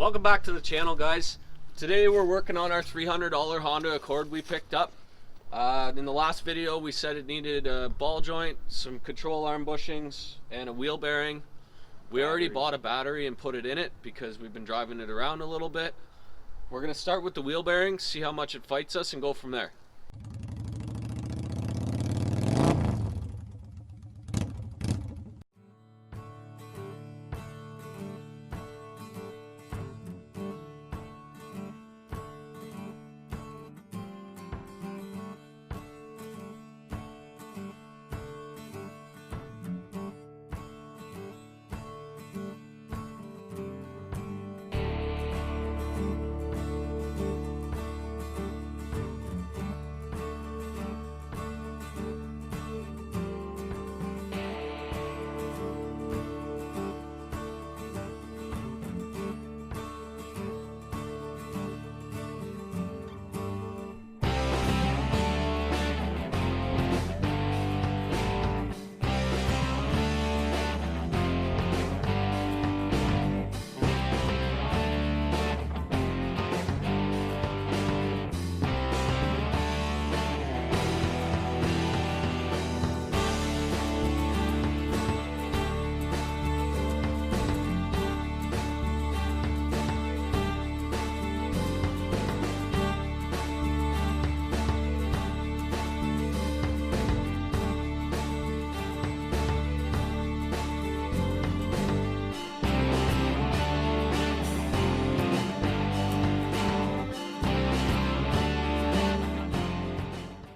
Welcome back to the channel, guys. Today we're working on our $300 Honda Accord we picked up. In the last video we said it needed a ball joint, some control arm bushings, and a wheel bearing. We already bought a battery and put it in it because we've been driving it around a little bit. We're going to start with the wheel bearing, see how much it fights us, and go from there.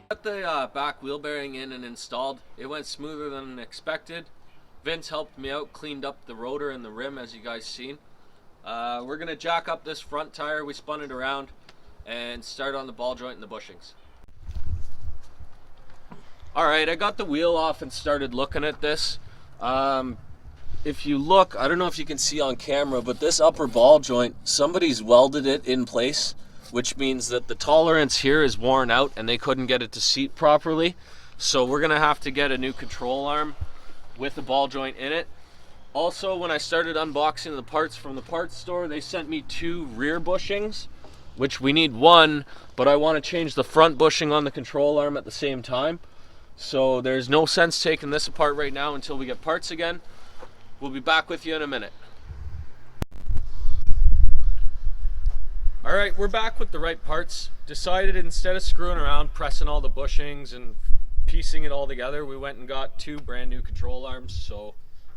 Got the back wheel bearing in and installed. It went smoother than expected. Vince helped me out, cleaned up the rotor and the rim, as you guys seen. We're gonna jack up this front tire. We spun it around and start on the ball joint and the bushings. Alright, I got the wheel off and started looking at this. If you look, I don't know if you can see on camera, but this upper ball joint, somebody's welded it in place, which means that the tolerance here is worn out and they couldn't get it to seat properly. So we're gonna have to get a new control arm with a ball joint in it. Also, when I started unboxing the parts from the parts store, they sent me 2 rear bushings, which we need one, but I want to change the front bushing on the control arm at the same time. So there's no sense taking this apart right now until we get parts again. We'll be back with you in a minute. Alright, we're back with the right parts. Decided instead of screwing around, pressing all the bushings and piecing it all together, we went and got 2 brand new control arms. So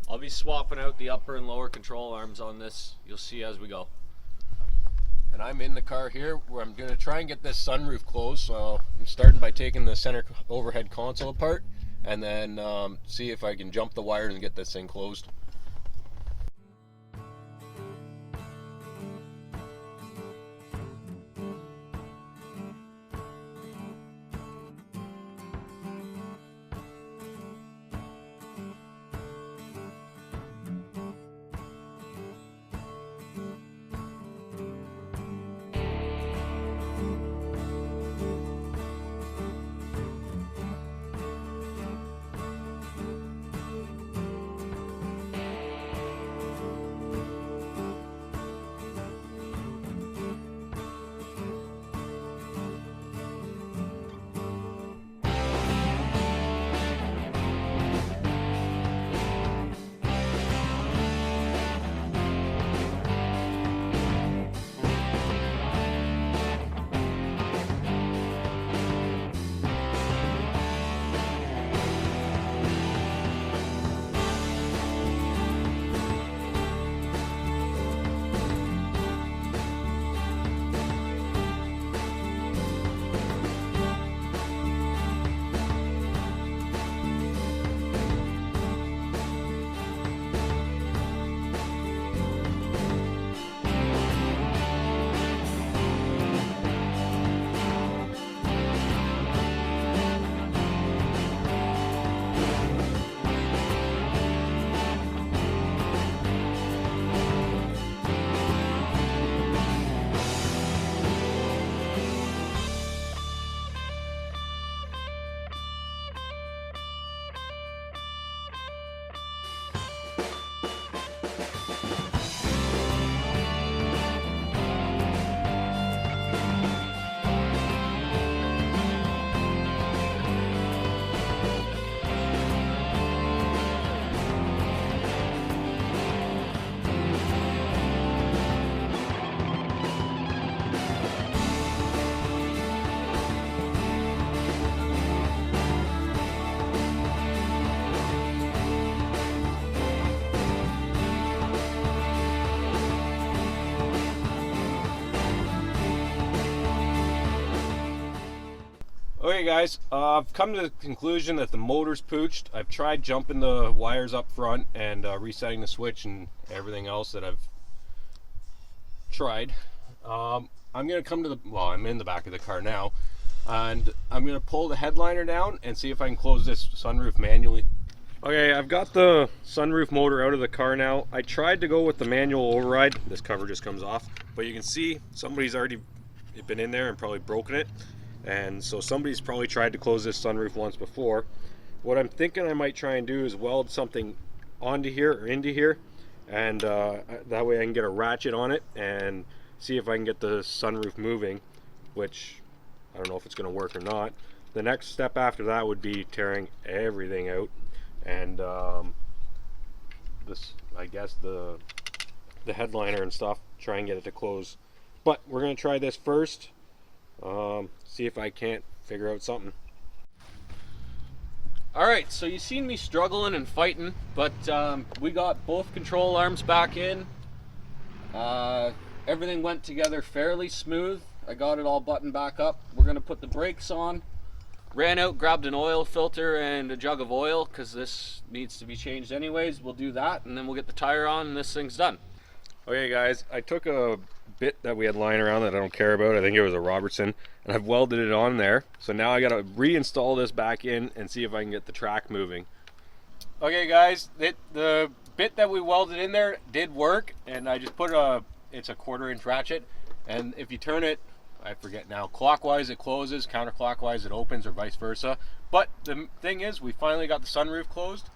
I'll be swapping out the upper and lower control arms on this. You'll see as we go. And I'm in the car here where I'm going to try and get this sunroof closed. So I'm starting by taking the center overhead console apart and then see if I can jump the wires and get this thing closed. Okay guys, I've come to the conclusion that the motor's pooched. I've tried jumping the wires up front and resetting the switch and everything else that I've tried. I'm going to come to the, well, I'm in the back of the car now, and I'm going to pull the headliner down and see if I can close this sunroof manually. Okay, I've got the sunroof motor out of the car now. I tried to go with the manual override. This cover just comes off, but you can see somebody's already been in there and probably broken it. And so somebody's probably tried to close this sunroof once before. What I'm thinking I might try and do is weld something onto here or into here, and that way I can get a ratchet on it and see if I can get the sunroof moving, which I don't know if it's going to work or not. The next step after that would be tearing everything out, and this, I guess, the headliner and stuff, try and get it to close. But we're going to try this first. See if I can't figure out something. Alright, so you've seen me struggling and fighting, but we got both control arms back in. Everything went together fairly smooth. I got it all buttoned back up. We're going to put the brakes on. Ran out, grabbed an oil filter and a jug of oil because this needs to be changed anyways. We'll do that and then we'll get the tire on and this thing's done. Okay guys, I took a bit that we had lying around that I don't care about. I think it was a Robertson, and I've welded it on there. So now I gotta reinstall this back in and see if I can get the track moving. Okay guys, the bit that we welded in there did work, and I just put it's a 1/4-inch ratchet, and if you turn it, I forget now, clockwise it closes, counterclockwise it opens, or vice versa. But the thing is, we finally got the sunroof closed.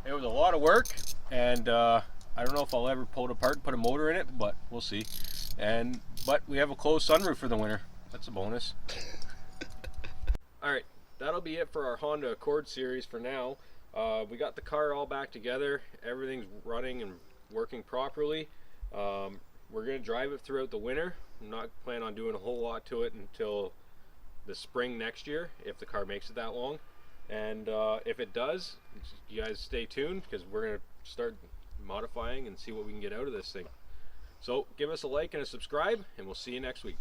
It was a lot of work, and I don't know if I'll ever pull it apart and put a motor in it, but we'll see. But we have a closed sunroof for the winter. That's a bonus. Alright, that'll be it for our Honda Accord series for now. We got the car all back together. Everything's running and working properly. We're going to drive it throughout the winter. I'm not planning on doing a whole lot to it until the spring next year, if the car makes it that long. And if it does, you guys stay tuned, because we're going to start modifying and see what we can get out of this thing. So give us a like and a subscribe, and we'll see you next week.